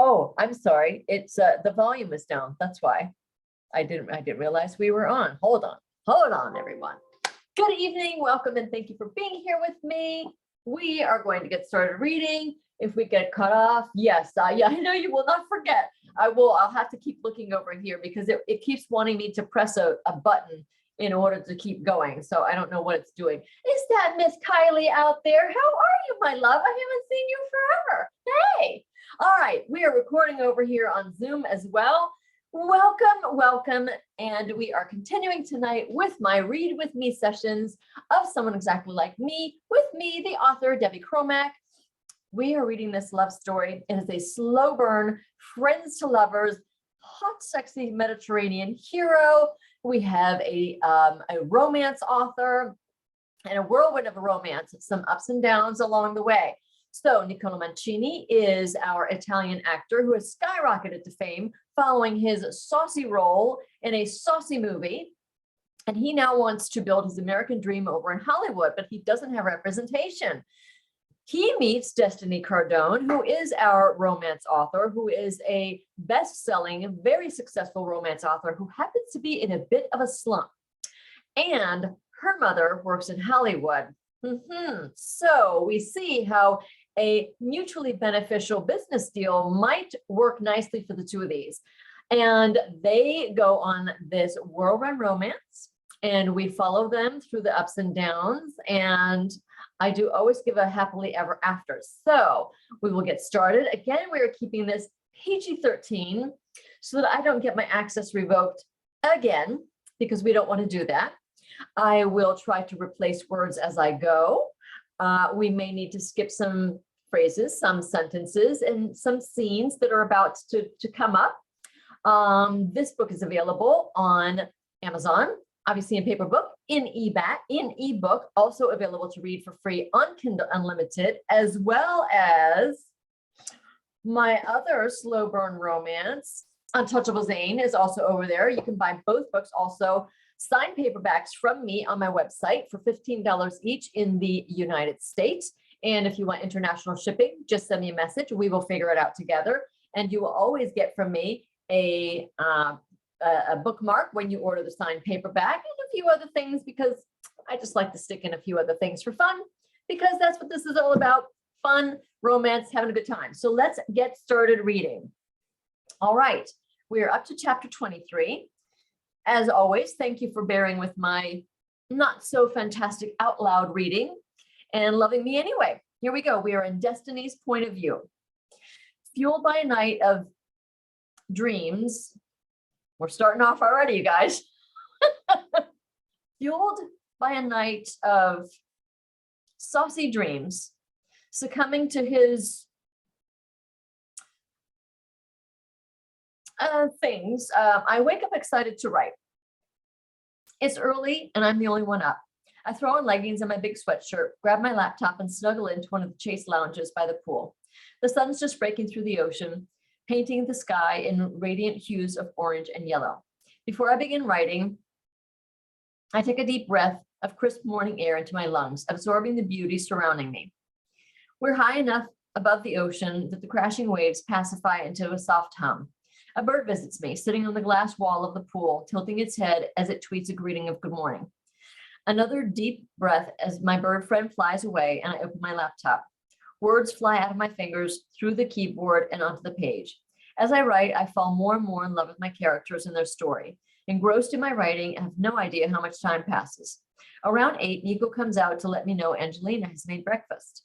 Oh, I'm sorry. It's the volume is down. That's why I didn't realize we were on. Hold on, everyone. Good evening, welcome, and thank you for being here with me. We are going to get started reading. If we get cut off, yes, yeah, I know you will not forget. I'll have to keep looking over here because it keeps wanting me to press a button in order to keep going. So I don't know what it's doing. Is that Miss Kylie out there? How are you, my love? I haven't seen you forever. Hey. All right, we are recording over here on Zoom as well. Welcome. And we are continuing tonight with my Read With Me sessions of Someone Exactly Like Me, with me, the author, Debbie Cromack. We are reading this love story. It is a slow burn, friends to lovers, hot, sexy Mediterranean hero. We have a romance author and a whirlwind of a romance, some ups and downs along the way. So Nicole Mancini is our Italian actor who has skyrocketed to fame following his saucy role in a saucy movie. And he now wants to build his American dream over in Hollywood, but he doesn't have representation. He meets Destiny Cardone, who is our romance author, who is a best-selling, very successful romance author who happens to be in a bit of a slump. And her mother works in Hollywood. So we see how a mutually beneficial business deal might work nicely for the two of these. And they go on this whirlwind romance, and we follow them through the ups and downs. And I do always give a happily ever after. So we will get started. Again, we are keeping this PG-13 so that I don't get my access revoked again, because we don't want to do that. I will try to replace words as I go. We may need to skip some phrases, some sentences, and some scenes that are about to come up. This book is available on Amazon, obviously in paper book, in ebook, also available to read for free on Kindle Unlimited, as well as my other slow burn romance, Untouchable Zane, is also over there. You can buy both books, also signed paperbacks from me on my website for $15 each in the United States. And if you want international shipping, just send me a message. We will figure it out together. And you will always get from me a bookmark when you order the signed paperback and a few other things, because I just like to stick in a few other things for fun, because that's what this is all about. Fun, romance, having a good time. So let's get started reading. All right, we are up to chapter 23. As always, thank you for bearing with my not so fantastic out loud reading and loving me anyway. Here we go. We are in Destiny's point of view. Fueled by a night of dreams. We're starting off already, you guys. Fueled by a night of saucy dreams, succumbing to his things, I wake up excited to write. It's early and I'm the only one up. I throw on leggings and my big sweatshirt, grab my laptop and snuggle into one of the Chase lounges by the pool. The sun's just breaking through the ocean, painting the sky in radiant hues of orange and yellow. Before I begin writing, I take a deep breath of crisp morning air into my lungs, absorbing the beauty surrounding me. We're high enough above the ocean that the crashing waves pacify into a soft hum. A bird visits me, sitting on the glass wall of the pool, tilting its head as it tweets a greeting of good morning. Another deep breath as my bird friend flies away and I open my laptop. Words fly out of my fingers, through the keyboard and onto the page. As I write, I fall more and more in love with my characters and their story. Engrossed in my writing, I have no idea how much time passes. Around 8, Nico comes out to let me know Angelina has made breakfast.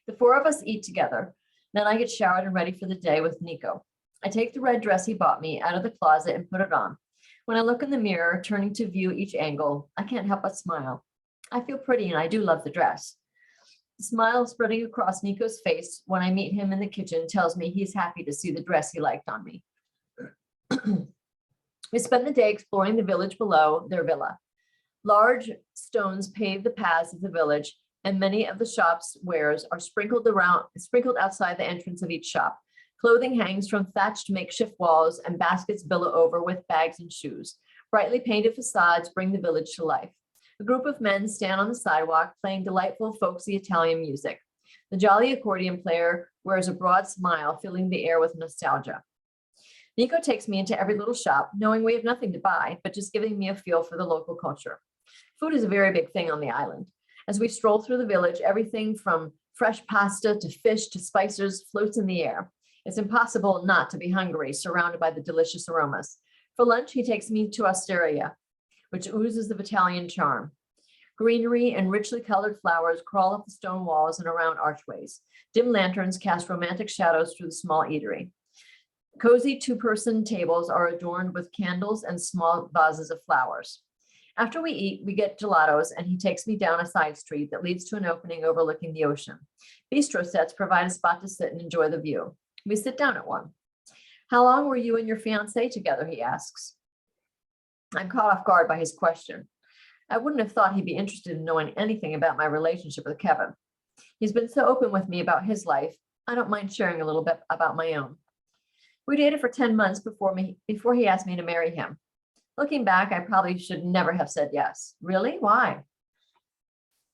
The four of us eat together. Then I get showered and ready for the day with Nico. I take the red dress he bought me out of the closet and put it on. When I look in the mirror, turning to view each angle, I can't help but smile. I feel pretty and I do love the dress. The smile spreading across Nico's face when I meet him in the kitchen tells me he's happy to see the dress he liked on me. We spend the day exploring the village below their villa. Large stones pave the paths of the village, and many of the shop's wares are sprinkled outside the entrance of each shop. Clothing hangs from thatched makeshift walls, and baskets billow over with bags and shoes. Brightly painted facades bring the village to life. A group of men stand on the sidewalk playing delightful folksy Italian music. The jolly accordion player wears a broad smile, filling the air with nostalgia. Nico takes me into every little shop, knowing we have nothing to buy, but just giving me a feel for the local culture. Food is a very big thing on the island. As we stroll through the village, everything from fresh pasta to fish to spices floats in the air. It's impossible not to be hungry, surrounded by the delicious aromas. For lunch, he takes me to Osteria, which oozes the Italian charm. Greenery and richly colored flowers crawl up the stone walls and around archways. Dim lanterns cast romantic shadows through the small eatery. Cozy two-person tables are adorned with candles and small vases of flowers. After we eat, we get gelatos, and he takes me down a side street that leads to an opening overlooking the ocean. Bistro sets provide a spot to sit and enjoy the view. We sit down at one. How long were you and your fiancé together, he asks. I'm caught off guard by his question. I wouldn't have thought he'd be interested in knowing anything about my relationship with Kevin. He's been so open with me about his life, I don't mind sharing a little bit about my own. We dated for 10 months before he asked me to marry him. Looking back, I probably should never have said yes. Really? Why?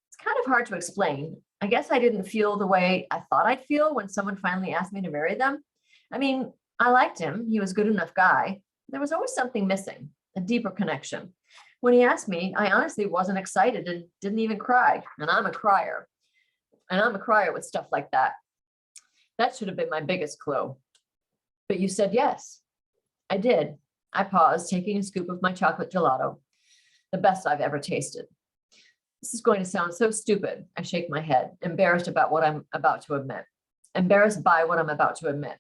It's kind of hard to explain. I guess I didn't feel the way I thought I'd feel when someone finally asked me to marry them. I mean, I liked him. He was a good enough guy. There was always something missing, a deeper connection. When he asked me, I honestly wasn't excited and didn't even cry. And I'm a crier. And I'm a crier with stuff like that. That should have been my biggest clue. But you said yes. I did. I paused, taking a scoop of my chocolate gelato, the best I've ever tasted. This is going to sound so stupid. I shake my head, embarrassed about what I'm about to admit. Embarrassed by what I'm about to admit.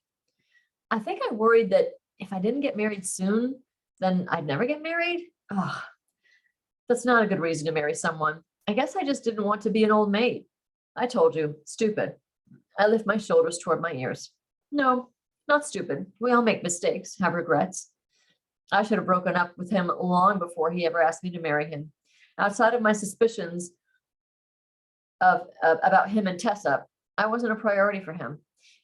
I think I worried that if I didn't get married soon, then I'd never get married. Ugh, that's not a good reason to marry someone. I guess I just didn't want to be an old maid. I told you, stupid. I lift my shoulders toward my ears. No, not stupid. We all make mistakes, have regrets. I should have broken up with him long before he ever asked me to marry him. Outside of my suspicions about him and Tessa, I wasn't a priority for him.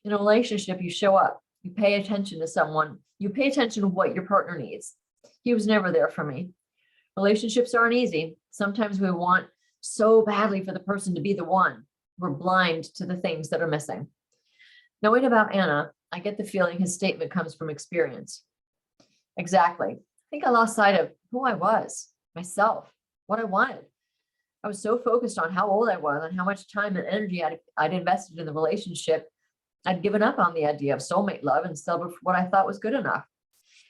In a relationship, you show up, you pay attention to someone, you pay attention to what your partner needs. He was never there for me. Relationships aren't easy. Sometimes we want so badly for the person to be the one. We're blind to the things that are missing. Knowing about Anna, I get the feeling his statement comes from experience. Exactly. I think I lost sight of who I was, myself, what I wanted. I was so focused on how old I was and how much time and energy I'd invested in the relationship. I'd given up on the idea of soulmate love and settled for what I thought was good enough.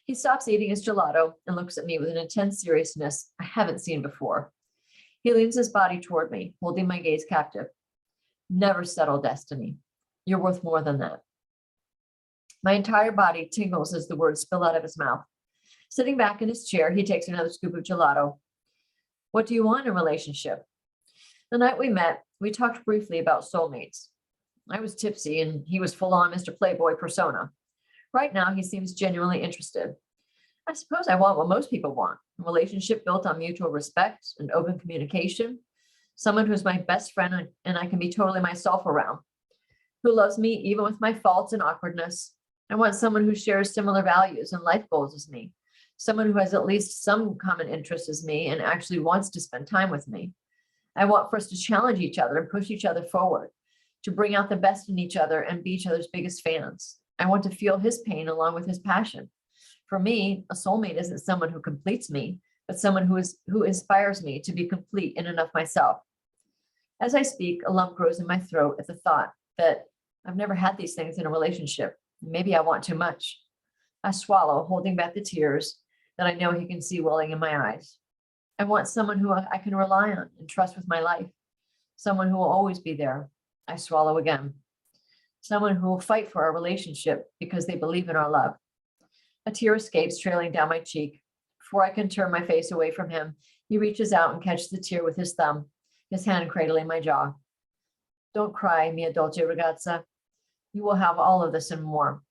He stops eating his gelato and looks at me with an intense seriousness I haven't seen before. He leans his body toward me, holding my gaze captive. Never settle, Destiny. You're worth more than that. My entire body tingles as the words spill out of his mouth. Sitting back in his chair, he takes another scoop of gelato. What do you want in a relationship? The night we met, we talked briefly about soulmates. I was tipsy and he was full on Mr. Playboy persona. Right now, he seems genuinely interested. I suppose I want what most people want, a relationship built on mutual respect and open communication, someone who's my best friend and I can be totally myself around, who loves me even with my faults and awkwardness. I want someone who shares similar values and life goals as me, someone who has at least some common interests as me and actually wants to spend time with me. I want for us to challenge each other and push each other forward, to bring out the best in each other and be each other's biggest fans. I want to feel his pain along with his passion. For me, a soulmate isn't someone who completes me, but someone who inspires me to be complete in and of myself. As I speak, a lump grows in my throat at the thought that I've never had these things in a relationship. Maybe I want too much. I swallow, holding back the tears that I know he can see welling in my eyes. I want someone who I can rely on and trust with my life. Someone who will always be there. I swallow again. Someone who will fight for our relationship because they believe in our love. A tear escapes, trailing down my cheek. Before I can turn my face away from him, he reaches out and catches the tear with his thumb, his hand cradling my jaw. Don't cry, mia dolce ragazza. You will have all of this and more.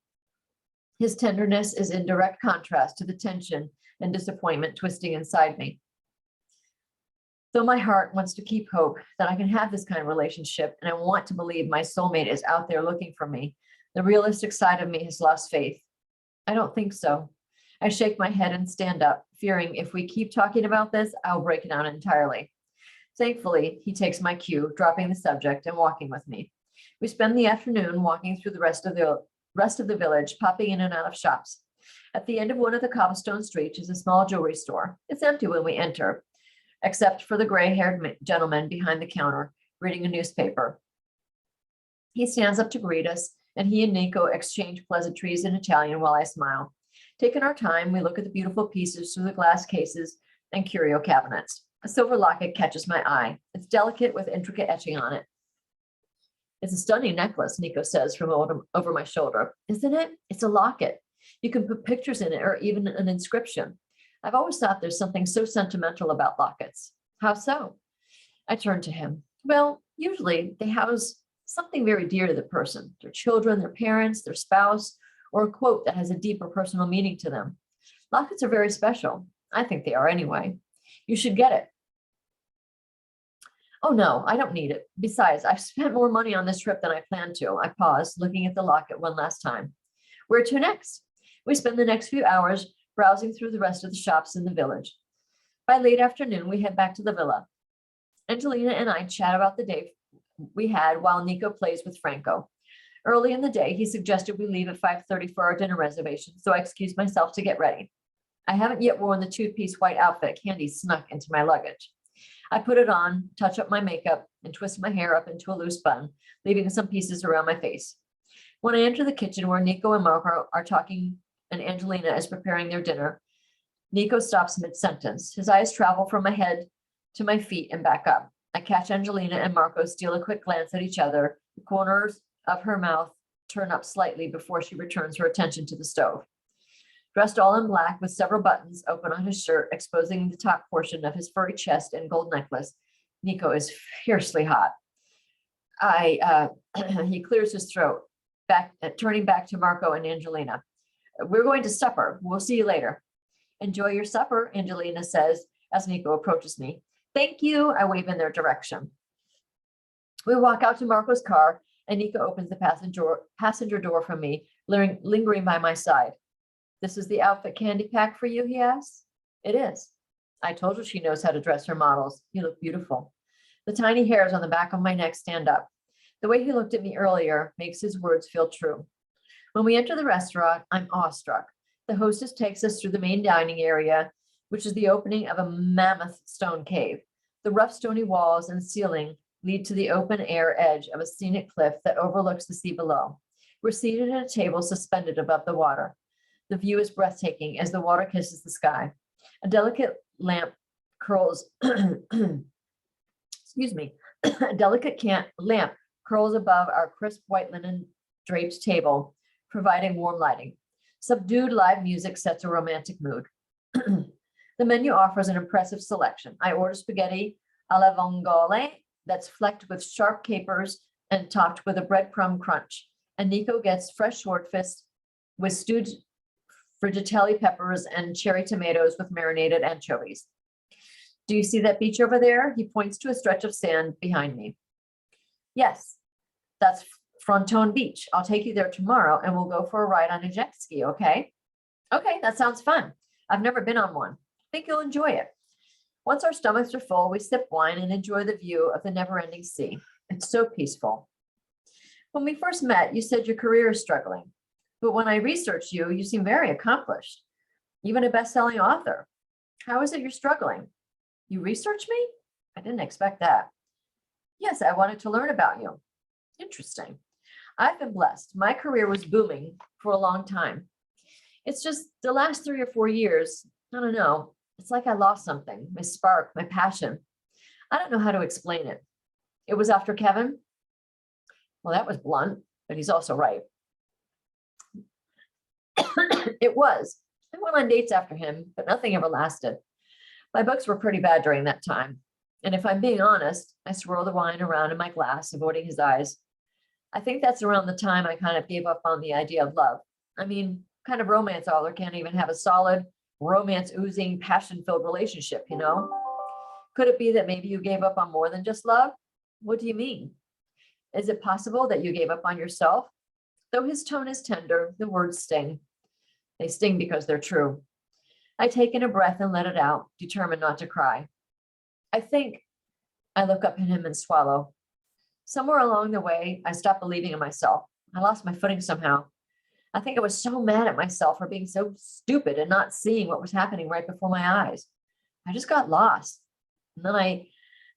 His tenderness is in direct contrast to the tension and disappointment twisting inside me. Though my heart wants to keep hope that I can have this kind of relationship, and I want to believe my soulmate is out there looking for me, the realistic side of me has lost faith. I don't think so. I shake my head and stand up, fearing if we keep talking about this, I'll break down entirely. Thankfully, he takes my cue, dropping the subject and walking with me. We spend the afternoon walking through the rest of the village, popping in and out of shops. At the end of one of the cobblestone streets is a small jewelry store. It's empty when we enter, except for the gray-haired gentleman behind the counter reading a newspaper. He stands up to greet us, and he and Nico exchange pleasantries in Italian while I smile. Taking our time, we look at the beautiful pieces through the glass cases and curio cabinets. A silver locket catches my eye. It's delicate with intricate etching on it. It's a stunning necklace, Nico says from over my shoulder. Isn't it? It's a locket. You can put pictures in it or even an inscription. I've always thought there's something so sentimental about lockets. How so? I turn to him. Well, usually they house something very dear to the person, their children, their parents, their spouse, or a quote that has a deeper personal meaning to them. Lockets are very special. I think they are anyway. You should get it. Oh no, I don't need it. Besides, I've spent more money on this trip than I planned to. I pause, looking at the locket one last time. Where to next? We spend the next few hours browsing through the rest of the shops in the village. By late afternoon, we head back to the villa. Angelina and I chat about the day we had while Nico plays with Franco. Early in the day, he suggested we leave at 5:30 for our dinner reservation, so I excused myself to get ready. I haven't yet worn the two-piece white outfit Candy snuck into my luggage. I put it on, touch up my makeup, and twist my hair up into a loose bun, leaving some pieces around my face. When I enter the kitchen where Nico and Marco are talking and Angelina is preparing their dinner, Nico stops mid-sentence. His eyes travel from my head to my feet and back up. I catch Angelina and Marco steal a quick glance at each other. The corners of her mouth turn up slightly before she returns her attention to the stove. Dressed all in black with several buttons open on his shirt, exposing the top portion of his furry chest and gold necklace, Nico is fiercely hot. He clears his throat, turning back to Marco and Angelina. We're going to supper. We'll see you later. Enjoy your supper, Angelina says as Nico approaches me. Thank you. I wave in their direction. We walk out to Marco's car and Nico opens the passenger door for me, lingering by my side. This is the outfit Candy packed for you, he asks. It is. I told her she knows how to dress her models. You look beautiful. The tiny hairs on the back of my neck stand up. The way he looked at me earlier makes his words feel true. When we enter the restaurant, I'm awestruck. The hostess takes us through the main dining area, which is the opening of a mammoth stone cave. The rough stony walls and ceiling lead to the open air edge of a scenic cliff that overlooks the sea below. We're seated at a table suspended above the water. The view is breathtaking as the water kisses the sky. A delicate lamp curls, excuse me, a delicate lamp curls above our crisp white linen draped table, providing warm lighting. Subdued live music sets a romantic mood. The menu offers an impressive selection. I order spaghetti alla vongole that's flecked with sharp capers and topped with a breadcrumb crunch. And Nico gets fresh swordfish with stewed frigatelli peppers and cherry tomatoes with marinated anchovies. Do you see that beach over there? He points to a stretch of sand behind me. Yes, that's Frontone Beach. I'll take you there tomorrow and we'll go for a ride on a jet ski, okay? Okay, that sounds fun. I've never been on one. I think you'll enjoy it. Once our stomachs are full, we sip wine and enjoy the view of the never-ending sea. It's so peaceful. When we first met, you said your career is struggling. But when I researched you, you seem very accomplished, even a best-selling author. How is it you're struggling? You researched me? I didn't expect that. Yes, I wanted to learn about you. Interesting. I've been blessed. My career was booming for a long time. It's just the last 3 or 4 years, I don't know. It's like I lost something, my spark, my passion. I don't know how to explain it. It was after Kevin. Well, that was blunt, but he's also right. It was. I went on dates after him, but nothing ever lasted. My books were pretty bad during that time. And if I'm being honest, I swirl the wine around in my glass, avoiding his eyes. I think that's around the time I kind of gave up on the idea of love. I mean, what kind of romance author can't even have a solid, romance-oozing, passion-filled relationship, you know? Could it be that maybe you gave up on more than just love? What do you mean? Is it possible that you gave up on yourself? Though his tone is tender, the words sting. They sting because they're true. I take in a breath and let it out, determined not to cry. I look up at him and swallow. Somewhere along the way, I stopped believing in myself. I lost my footing somehow. I think I was so mad at myself for being so stupid and not seeing what was happening right before my eyes. I just got lost. And then I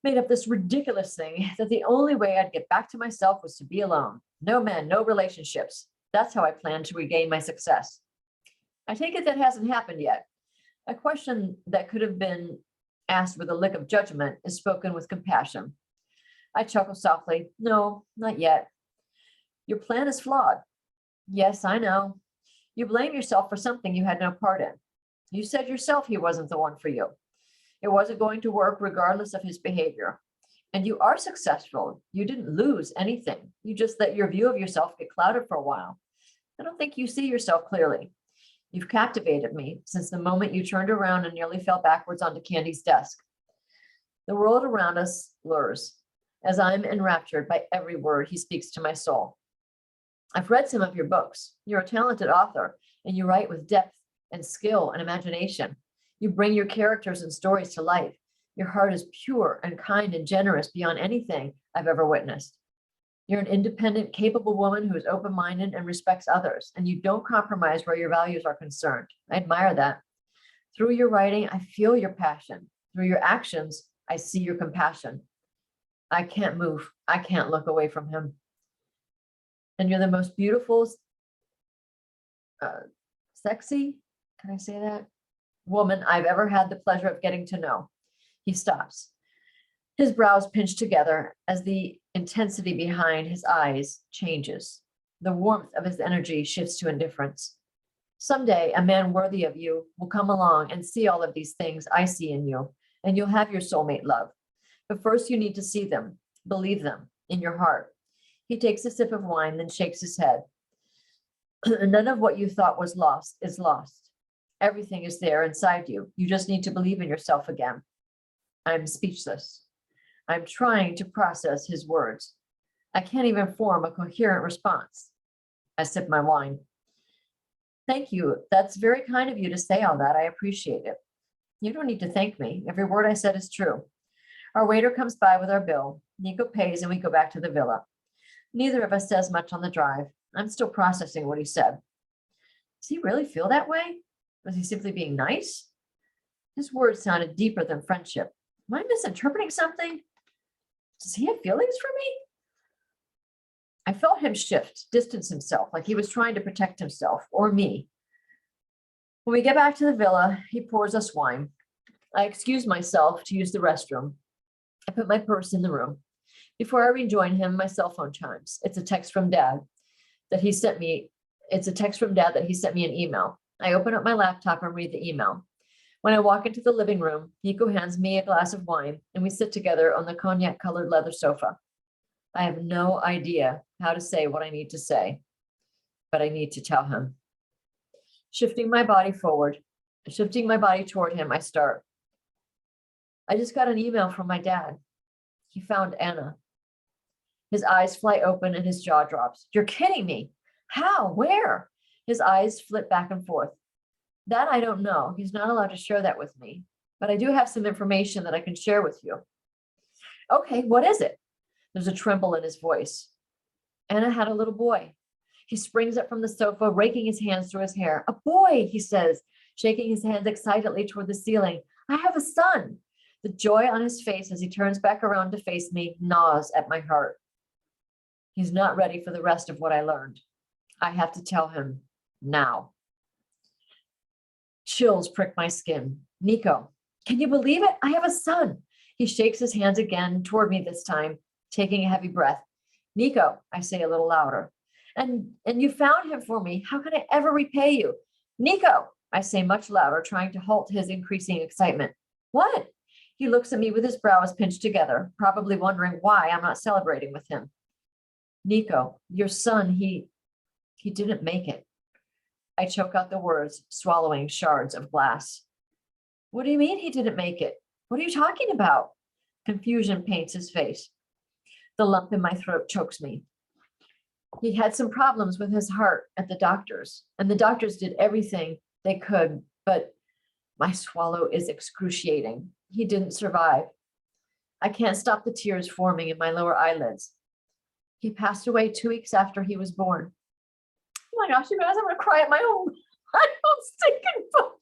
made up this ridiculous thing that the only way I'd get back to myself was to be alone. No men, no relationships. That's how I planned to regain my success. I take it that hasn't happened yet. A question that could have been asked with a lick of judgment is spoken with compassion. I chuckle softly. No, not yet. Your plan is flawed. Yes, I know. You blame yourself for something you had no part in. You said yourself he wasn't the one for you. It wasn't going to work regardless of his behavior. And you are successful. You didn't lose anything. You just let your view of yourself get clouded for a while. I don't think you see yourself clearly. You've captivated me since the moment you turned around and nearly fell backwards onto Candy's desk. The world around us blurs as I'm enraptured by every word he speaks to my soul. I've read some of your books. You're a talented author, and you write with depth and skill and imagination. You bring your characters and stories to life. Your heart is pure and kind and generous beyond anything I've ever witnessed. You're an independent, capable woman who is open-minded and respects others, and you don't compromise where your values are concerned. I admire that. Through your writing, I feel your passion. Through your actions, I see your compassion. I can't move. I can't look away from him. And you're the most beautiful, sexy, can I say that? Woman I've ever had the pleasure of getting to know. He stops. His brows pinch together as the intensity behind his eyes changes. The warmth of his energy shifts to indifference. Someday, a man worthy of you will come along and see all of these things I see in you, and you'll have your soulmate love. But first, you need to see them, believe them in your heart. He takes a sip of wine, then shakes his head. None of what you thought was lost is lost. Everything is there inside you. You just need to believe in yourself again. I'm speechless. I'm trying to process his words. I can't even form a coherent response. I sip my wine. Thank you. That's very kind of you to say all that. I appreciate it. You don't need to thank me. Every word I said is true. Our waiter comes by with our bill. Nico pays and we go back to the villa. Neither of us says much on the drive. I'm still processing what he said. Does he really feel that way? Was he simply being nice? His words sounded deeper than friendship. Am I misinterpreting something? Does he have feelings for me? I felt him shift, distance himself, like he was trying to protect himself or me. When we get back to the villa, he pours us wine. I excuse myself to use the restroom. I put my purse in the room. Before I rejoin him, my cell phone chimes. It's a text from Dad that he sent me. It's a text from Dad that he sent me an email. I open up my laptop and read the email. When I walk into the living room, Nico hands me a glass of wine and we sit together on the cognac-colored leather sofa. I have no idea how to say what I need to say, but I need to tell him. Shifting my body toward him, I start. I just got an email from my dad. He found Anna. His eyes fly open and his jaw drops. You're kidding me. How? Where? His eyes flit back and forth. That I don't know. He's not allowed to share that with me, but I do have some information that I can share with you. Okay, what is it? There's a tremble in his voice. Anna had a little boy. He springs up from the sofa, raking his hands through his hair. A boy, he says, shaking his hands excitedly toward the ceiling. I have a son. The joy on his face as he turns back around to face me gnaws at my heart. He's not ready for the rest of what I learned. I have to tell him now. Chills prick my skin. Nico, can you believe it? I have a son. He shakes his hands again toward me this time, taking a heavy breath. Nico, I say a little louder. And you found him for me. How can I ever repay you? Nico, I say much louder, trying to halt his increasing excitement. What? He looks at me with his brows pinched together, probably wondering why I'm not celebrating with him. Nico, your son, he didn't make it. I choke out the words, swallowing shards of glass. What do you mean he didn't make it? What are you talking about? Confusion paints his face. The lump in my throat chokes me. He had some problems with his heart at the doctors, and the doctors did everything they could, but my swallow is excruciating. He didn't survive. I can't stop the tears forming in my lower eyelids. He passed away 2 weeks after he was born. Oh my gosh, you guys, I'm going to cry at my own stinking book.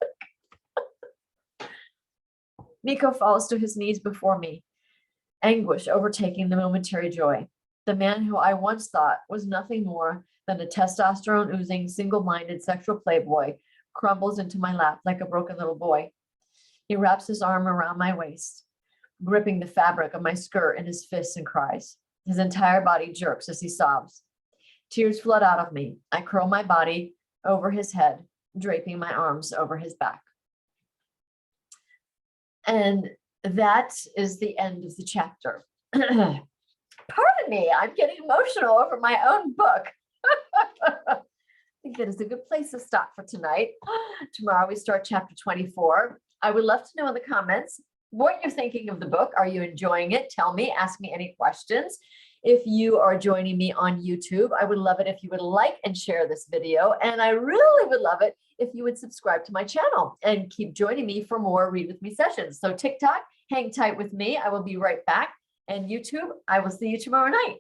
Nico falls to his knees before me, anguish overtaking the momentary joy. The man who I once thought was nothing more than a testosterone-oozing, single-minded sexual playboy crumbles into my lap like a broken little boy. He wraps his arm around my waist, gripping the fabric of my skirt in his fists and cries. His entire body jerks as he sobs. Tears flood out of me. I curl my body over his head, draping my arms over his back. And that is the end of the chapter. Pardon me, I'm getting emotional over my own book. I think that is a good place to stop for tonight. Tomorrow we start chapter 24. I would love to know in the comments what you're thinking of the book. Are you enjoying it? Tell me, ask me any questions. If you are joining me on YouTube, I would love it if you would like and share this video. And I really would love it if you would subscribe to my channel and keep joining me for more Read With Me sessions. So TikTok, hang tight with me. I will be right back. And YouTube, I will see you tomorrow night.